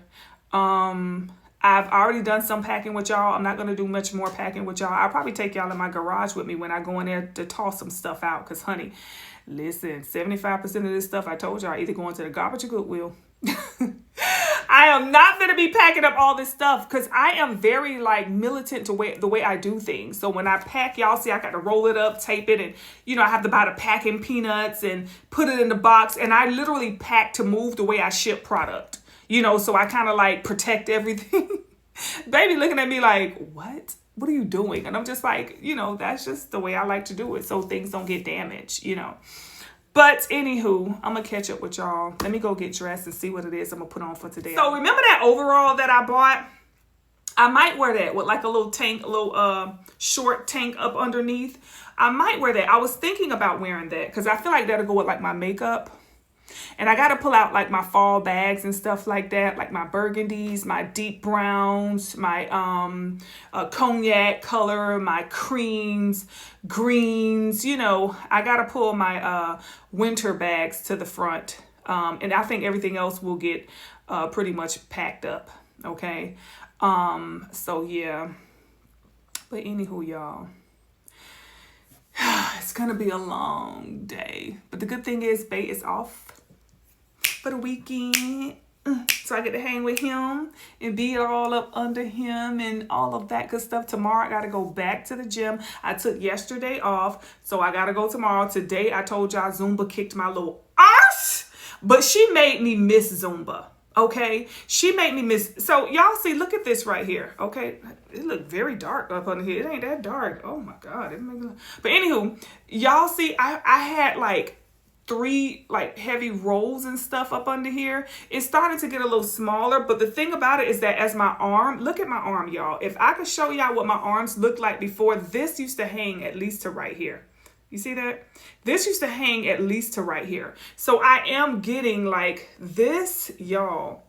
I've already done some packing with y'all. I'm not going to do much more packing with y'all. I'll probably take y'all in my garage with me when I go in there to toss some stuff out. Because, honey, listen, 75% of this stuff I told y'all either going to the garbage or Goodwill. I am not going to be packing up all this stuff because I am very, like, militant to the way I do things. So when I pack, y'all see I got to roll it up, tape it, and, I have to buy the packing peanuts and put it in the box. And I literally pack to move the way I ship product. So I kind of like protect everything. Baby looking at me like, what? What are you doing? And I'm just like, that's just the way I like to do it. So things don't get damaged, But anywho, I'm going to catch up with y'all. Let me go get dressed and see what it is I'm going to put on for today. So remember that overall that I bought? I might wear that with like a little tank, a little short tank up underneath. I might wear that. I was thinking about wearing that because I feel like that'll go with like my makeup. And I got to pull out like my fall bags and stuff like that, like my burgundies, my deep browns, my cognac color, my creams, greens. I got to pull my winter bags to the front. And I think everything else will get pretty much packed up. Okay. So, yeah. But anywho, y'all. It's going to be a long day. But the good thing is Bay is off for the weekend. So I get to hang with him and be all up under him and all of that good stuff. Tomorrow I got to go back to the gym. I took yesterday off, so I got to go tomorrow. Today I told y'all Zumba kicked my little arse, but she made me miss Zumba. Okay, she made me miss. So y'all see, look at this right here. Okay, it looked very dark up under here. It ain't that dark. Oh my God. But anywho, y'all see, I had like 3 like heavy rolls and stuff up under here. It's starting to get a little smaller, but the thing about it is that as my arm, look at my arm, y'all. If I could show y'all what my arms looked like before, this used to hang at least to right here. You see that? This used to hang at least to right here. So I am getting like this, y'all.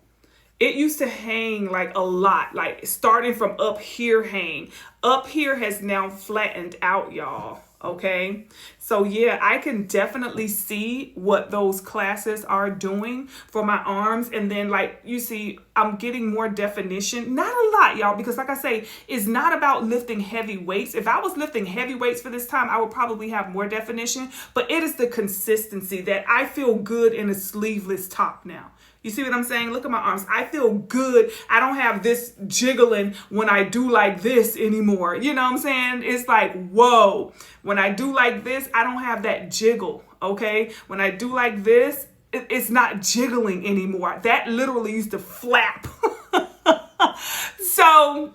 It used to hang like a lot, like starting from up here hang. Up here has now flattened out, y'all. Okay. So yeah, I can definitely see what those classes are doing for my arms. And then like you see, I'm getting more definition. Not a lot, y'all, because like I say, it's not about lifting heavy weights. If I was lifting heavy weights for this time, I would probably have more definition. But it is the consistency that I feel good in a sleeveless top now. You see what I'm saying? Look at my arms. I feel good. I don't have this jiggling when I do like this anymore. You know what I'm saying? It's like, whoa. When I do like this, I don't have that jiggle, okay? When I do like this, it's not jiggling anymore. That literally used to flap. So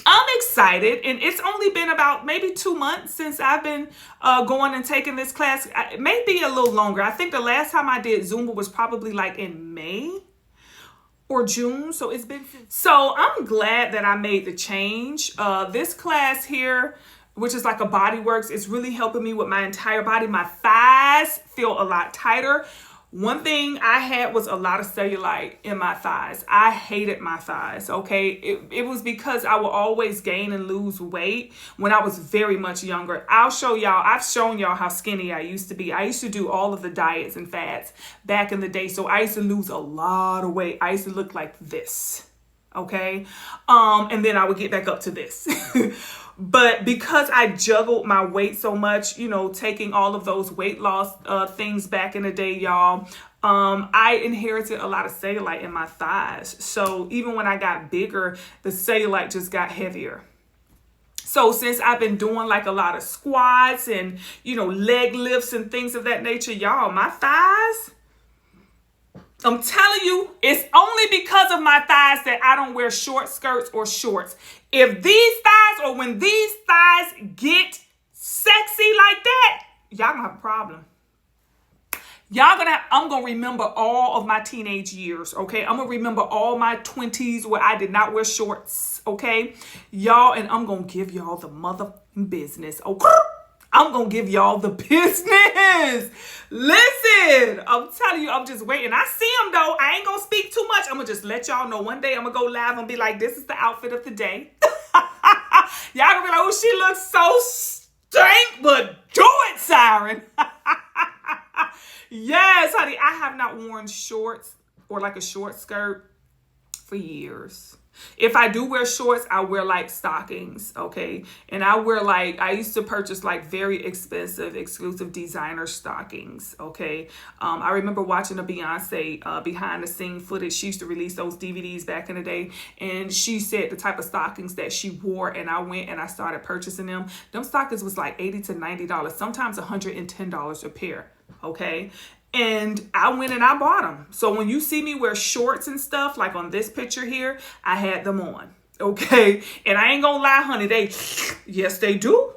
I'm excited, and it's only been about maybe 2 months since I've been going and taking this class. Maybe a little longer. I think the last time I did Zumba was probably like in May or June. So it's been. So I'm glad that I made the change. This class here, which is like a Body Works, is really helping me with my entire body. My thighs feel a lot tighter. One thing I had was a lot of cellulite in my thighs. I hated my thighs, okay? It was because I would always gain and lose weight when I was very much younger. I've shown y'all how skinny I used to be. I used to do all of the diets and fads back in the day. So I used to lose a lot of weight. I used to look like this, okay? And then I would get back up to this. But because I juggled my weight so much, you know, taking all of those weight loss things back in the day, y'all, I inherited a lot of cellulite in my thighs. So even when I got bigger, the cellulite just got heavier. So since I've been doing like a lot of squats and, you know, leg lifts and things of that nature, y'all, my thighs, I'm telling you, it's only because of my thighs that I don't wear short skirts or shorts. If these thighs, or when these thighs get sexy like that, y'all gonna have a problem. I'm gonna remember all of my teenage years, okay? I'm gonna remember all my 20s where I did not wear shorts, okay? Y'all, and I'm gonna give y'all the motherfucking business, okay? I'm going to give y'all the business. Listen, I'm telling you, I'm just waiting. I see them, though. I ain't going to speak too much. I'm going to just let y'all know. One day, I'm going to go live and be like, this is the outfit of the day. Y'all going to be like, oh, she looks so stank, but do it, Sighren. Yes, honey. I have not worn shorts or like a short skirt for years. If I do wear shorts, I wear like stockings, okay? And I used to purchase like very expensive, exclusive designer stockings, okay? I remember watching a Beyonce behind the scene footage. She used to release those DVDs back in the day. And she said the type of stockings that she wore, and I went and I started purchasing them. Them stockings was like $80 to $90, sometimes $110 a pair, okay? And I went and I bought them. So when you see me wear shorts and stuff, like on this picture here, I had them on. Okay. And I ain't gonna lie, honey. Yes, they do.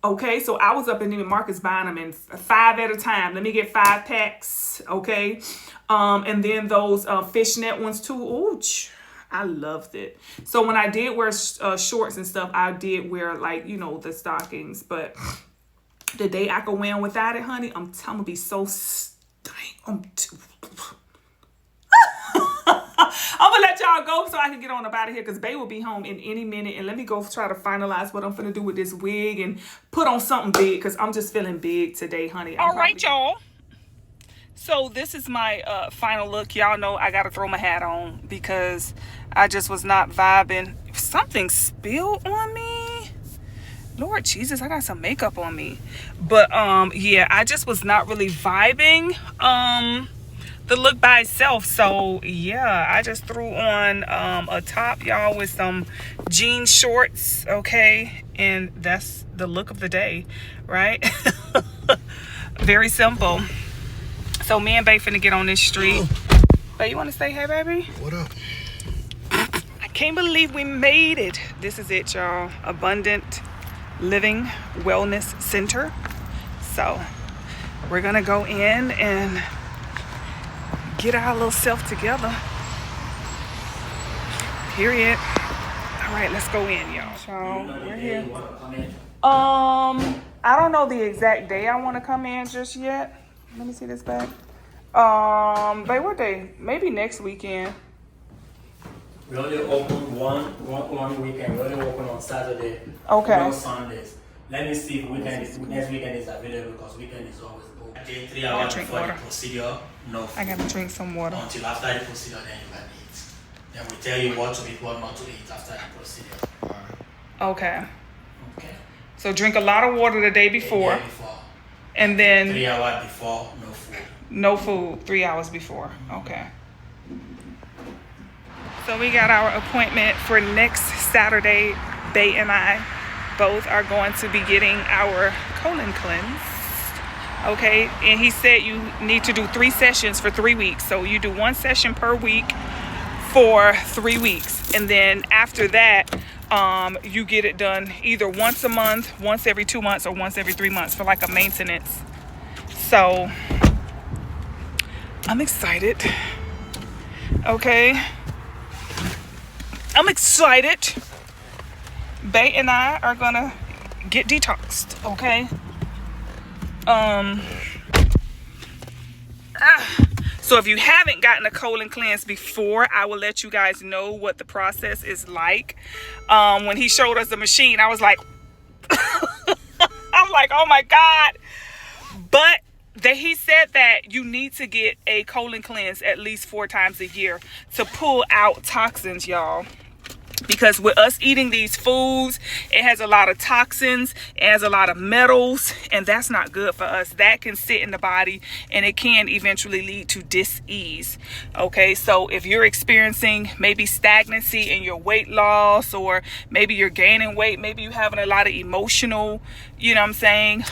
Okay. So I was up in Neiman Marcus buying them in 5 at a time. Let me get 5 packs. Okay. And then those fishnet ones too. Ooh, I loved it. So when I did wear shorts and stuff, I did wear like, you know, the stockings, but the day I could wear them without it, honey, I'm telling you, be so stank. I'm gonna let y'all go so I can get on up out of here, because Bae will be home in any minute. And let me go try to finalize what I'm gonna do with this wig and put on something big, because I'm just feeling big today, honey. All right, y'all. So this is my final look. Y'all know I gotta throw my hat on because I just was not vibing. Something spilled on me. Lord Jesus, I got some makeup on me. But yeah, I just was not really vibing the look by itself. So yeah, I just threw on a top, y'all, with some jean shorts, okay? And that's the look of the day, right? Very simple. So me and Bae finna get on this street. Bae, you wanna say hey, baby? What up? I can't believe we made it. This is it, y'all. Abundant Living Wellness Center. So we're gonna go in and get our little self together. Period. All right, let's go in, y'all. So we're here. I don't know the exact day I want to come in just yet. Let me see this back. Babe, what day? Maybe next weekend. We only open one weekend. We only open on Saturday. Okay. No Sundays. Let me see if next weekend is available, because weekend is always booked. 3 hours before the procedure, no food. I gotta drink some water. Until after the procedure, then you can eat. Then we tell you what to eat, what not to eat after the procedure. Okay. Okay. So drink a lot of water the day before. The day before. And then 3 hours before, no food. No food 3 hours before. Okay. So we got our appointment for next Saturday. Bay and I both are going to be getting our colon cleanse. Okay, and he said you need to do 3 sessions for 3 weeks. So you do 1 session per week for 3 weeks, and then after that, you get it done either once a month, once every 2 months, or once every 3 months for like a maintenance. So I'm excited. Okay, I'm excited. Bay and I are gonna get detoxed. Okay. So if you haven't gotten a colon cleanse before, I will let you guys know what the process is like. When he showed us the machine, I was like, I'm like, oh my God. But he said that you need to get a colon cleanse at least 4 times a year to pull out toxins, y'all. Because with us eating these foods, it has a lot of toxins, it has a lot of metals, and that's not good for us. That can sit in the body, and it can eventually lead to dis-ease. Okay, so if you're experiencing maybe stagnancy in your weight loss, or maybe you're gaining weight, maybe you're having a lot of emotional, you know what I'm saying,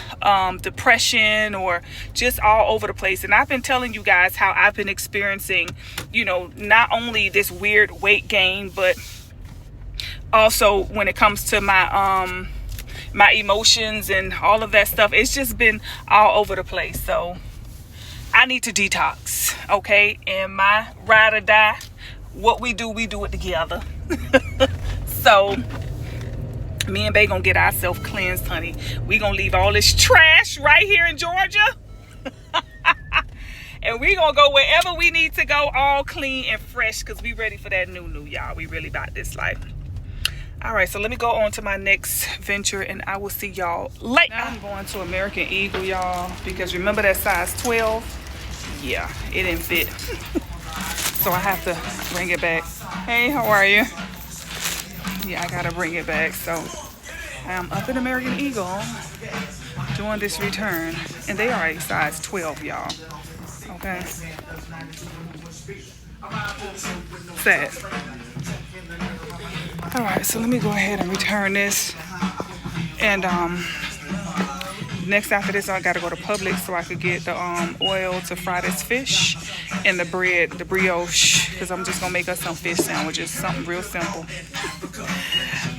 depression, or just all over the place. And I've been telling you guys how I've been experiencing, you know, not only this weird weight gain, but also when it comes to my my emotions and all of that stuff. It's just been all over the place. So I need to detox. Okay, and my ride or die, what we do it together. So me and Bae gonna get ourselves cleansed, honey. We gonna leave all this trash right here in Georgia. And we gonna go wherever we need to go, all clean and fresh, because we ready for that new, y'all. We really about this life. All right, so let me go on to my next venture, and I will see y'all later. Now I'm going to American Eagle, y'all, because remember that size 12? Yeah, it didn't fit. So I have to bring it back. Hey, how are you? Yeah, I gotta bring it back. So I'm up in American Eagle doing this return, and they are a size 12, y'all. Okay. Sad. All right, so let me go ahead and return this. And next after this, I gotta go to Publix so I could get the oil to fry this fish, and the bread, the brioche, because I'm just gonna make us some fish sandwiches, something real simple.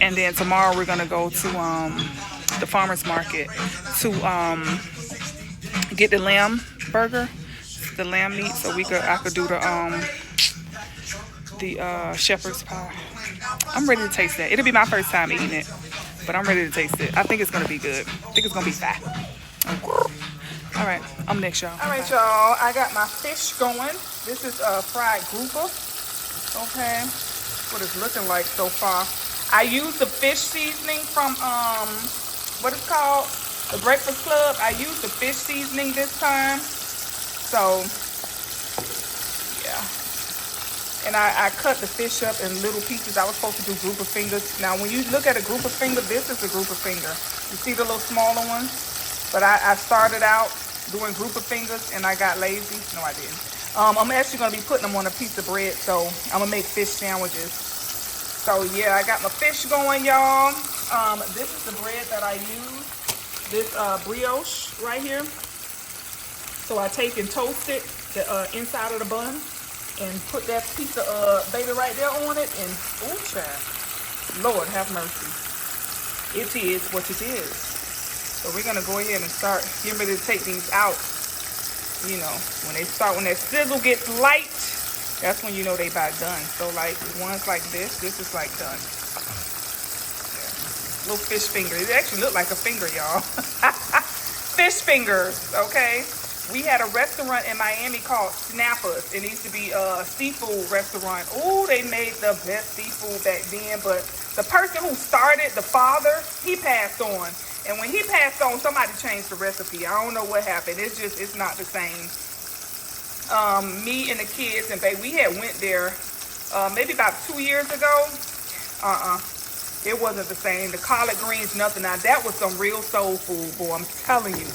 And then tomorrow we're gonna go to the farmer's market to get the lamb burger, the lamb meat, so I could do the shepherd's pie. I'm ready to taste that. It'll be my first time eating it, but I'm ready to taste it. I think it's gonna be good. I think it's gonna be fat. All right, I'm next, y'all. All right, y'all, I got my fish going. This is fried grouper. Okay, what it's looking like so far. I used the fish seasoning from what it's called, the Breakfast Club. I used the fish seasoning this time. So yeah. And I cut the fish up in little pieces. I was supposed to do grouper fingers. Now, when you look at a grouper finger, this is a grouper finger. You see the little smaller ones? But I started out doing grouper fingers, and I got lazy. No, I didn't. I'm actually going to be putting them on a piece of bread, so I'm going to make fish sandwiches. So, yeah, I got my fish going, y'all. This is the bread that I use. This brioche right here. So I take and toast it, the inside of the bun, and put that piece of baby right there on it, and ooh, child, Lord have mercy. It is what it is. So we're gonna go ahead and start getting ready to take these out. You know, when that sizzle gets light, that's when you know they about done. So like ones like this is like done. Yeah. Little fish finger. It actually looked like a finger, y'all. Fish fingers, okay? We had a restaurant in Miami called Snappers. It used to be a seafood restaurant. Oh, they made the best seafood back then. But the person who started, the father, he passed on. And when he passed on, somebody changed the recipe. I don't know what happened. It's not the same. Me and the kids and babe, we had went there maybe about 2 years ago. It wasn't the same. The collard greens, nothing. Now, that was some real soul food, boy. I'm telling you.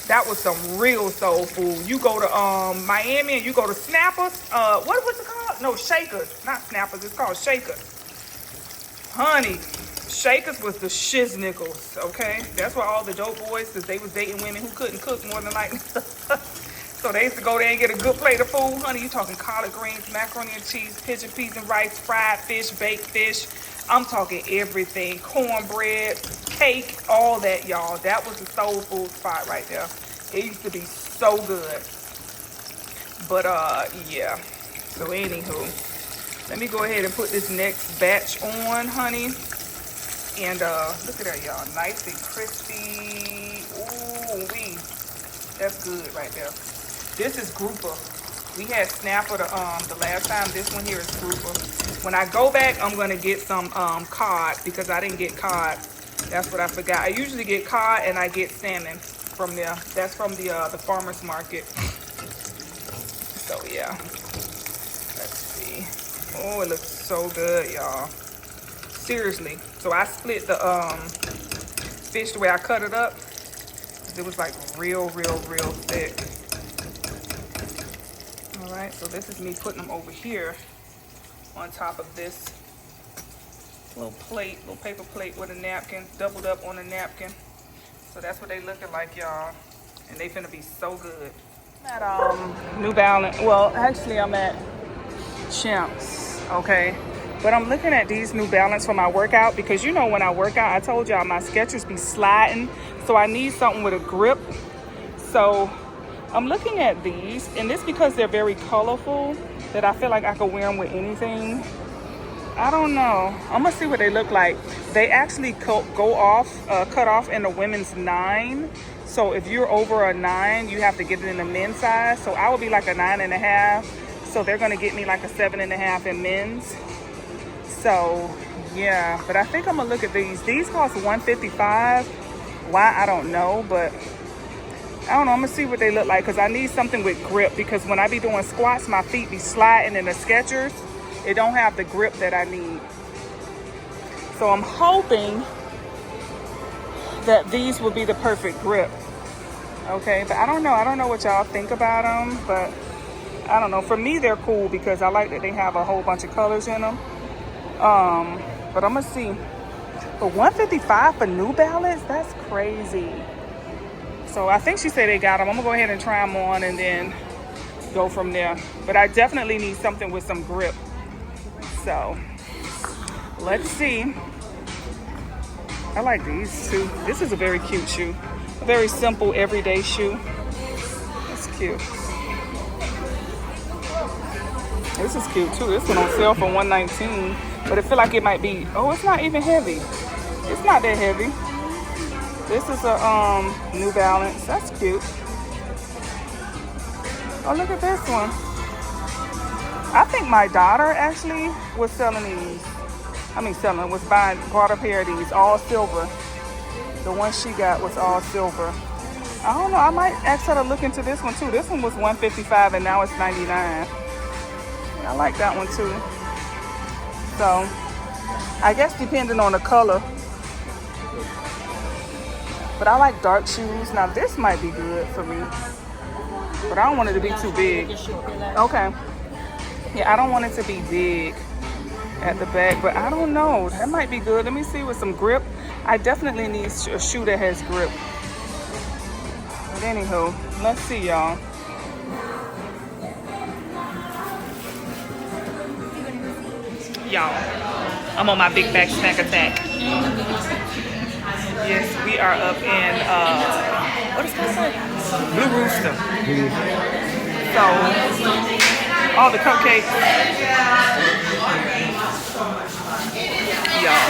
That was some real soul food. You go to Miami and you go to Snappers. What was it called? No, Shakers. Not Snappers. It's called Shakers. Honey, Shakers was the shiznickles, okay? That's why all the dope boys, because they was dating women who couldn't cook more than like... So they used to go there and get a good plate of food. Honey, you talking collard greens, macaroni and cheese, pigeon peas and rice, fried fish, baked fish. I'm talking everything. Cornbread, cake, all that, y'all. That was the soul food spot right there. It used to be so good. But, yeah. So, anywho, let me go ahead and put this next batch on, honey. And, look at that, y'all. Nice and crispy. Ooh-wee. That's good right there. This is grouper. We had snapper the last time. This one here is grouper. When I go back, I'm gonna get some cod because I didn't get cod. That's what I forgot. I usually get cod and I get salmon from there. That's from the farmer's market. So yeah. Let's see. Oh, it looks so good, y'all. Seriously. So I split the fish the way I cut it up. It was like real thick. All right, so this is me putting them over here on top of this little plate, little paper plate with a napkin, doubled up on a napkin. So that's what they looking like, y'all. And they finna be so good. I'm at New Balance. Well, actually I'm at Champs, okay? But I'm looking at these New Balance for my workout because you know when I work out, I told y'all my Skechers be sliding. So I need something with a grip. So I'm looking at these, and this because they're very colorful that I feel like I could wear them with anything. I don't know. I'm gonna see what they look like. They actually cut off in the women's 9. So if you're over a 9, you have to get it in the men's size. So I would be like a 9.5. So they're gonna get me like a 7.5 in men's. So yeah, but I think I'm gonna look at these. These cost $155. Why, I don't know, but I don't know. I'm gonna see what they look like because I need something with grip because when I be doing squats, my feet be sliding in the Skechers. It don't have the grip that I need. So I'm hoping that these will be the perfect grip. Okay, but I don't know. I don't know what y'all think about them, but I don't know. For me, they're cool because I like that they have a whole bunch of colors in them. But I'm gonna see. But $155 for New Balance? That's crazy. So I think she said they got them. I'm gonna go ahead and try them on and then go from there. But I definitely need something with some grip. So let's see. I like these too. This is a very cute shoe. A very simple everyday shoe. That's cute. This is cute too. This one on sale for $119. But I feel like it might be, oh, it's not even heavy. It's not that heavy. This is a New Balance. That's cute. Oh, look at this one. I think my daughter actually was selling these. Bought a pair of these, all silver. The one she got was all silver. I don't know, I might ask her to look into this one too. This one was $155 and now it's $99. I like that one too. So, I guess depending on the color. But I like dark shoes. Now this might be good for me. But I don't want it to be too big. Okay. Yeah, I don't want it to be big at the back, but I don't know. That might be good. Let me see with some grip. I definitely need a shoe that has grip. But anywho, let's see, y'all. Y'all, I'm on my big back snack attack. Yes, we are up in, what is it called? Blue Rooster. So, all the cupcakes. Y'all,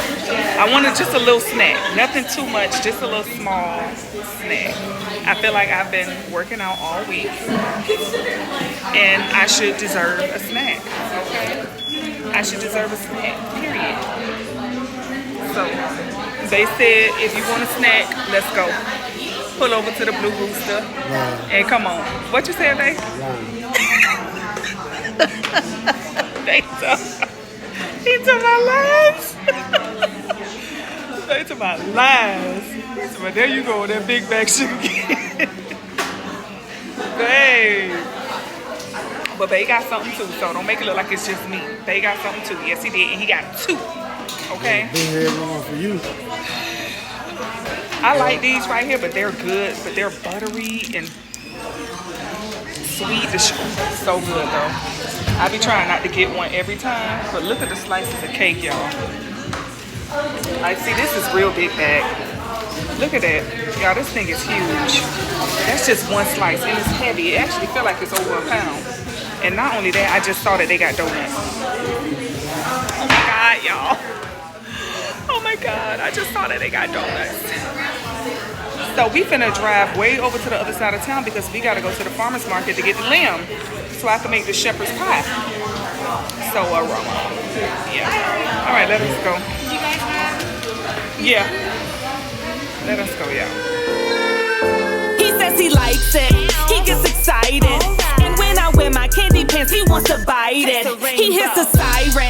I wanted just a little snack. Nothing too much, just a little small snack. I feel like I've been working out all week. And I should deserve a snack, okay? I should deserve a snack, period. So, they said, if you want a snack, let's go. Pull over to the Blue Rooster and come on. What you said, babe? He took my lies. They took my lies. But there you go, that big bag sugar again. babe. But babe got something too, so don't make it look like it's just me. Babe got something too. Yes, he did, and he got 2. Okay. Big head one for you. I like these right here, but they're good. But they're buttery and sweet. So good though. I be trying not to get one every time, but look at the slices of cake, y'all. I see this is real big bag. Look at that. Y'all, this thing is huge. That's just one slice, and it's heavy. It actually feel like it's over a pound. And not only that, I just saw that they got donuts. Oh my God, y'all. Oh my God, I just saw that they got donuts. So we finna drive way over to the other side of town because we gotta go to the farmer's market to get the lamb so I can make the shepherd's pie. So, yeah. All right, let us go. You guys have? Yeah. Let us go, y'all. He says he likes it, he gets excited. And when I wear my candy pants, he wants to bite it. He hits the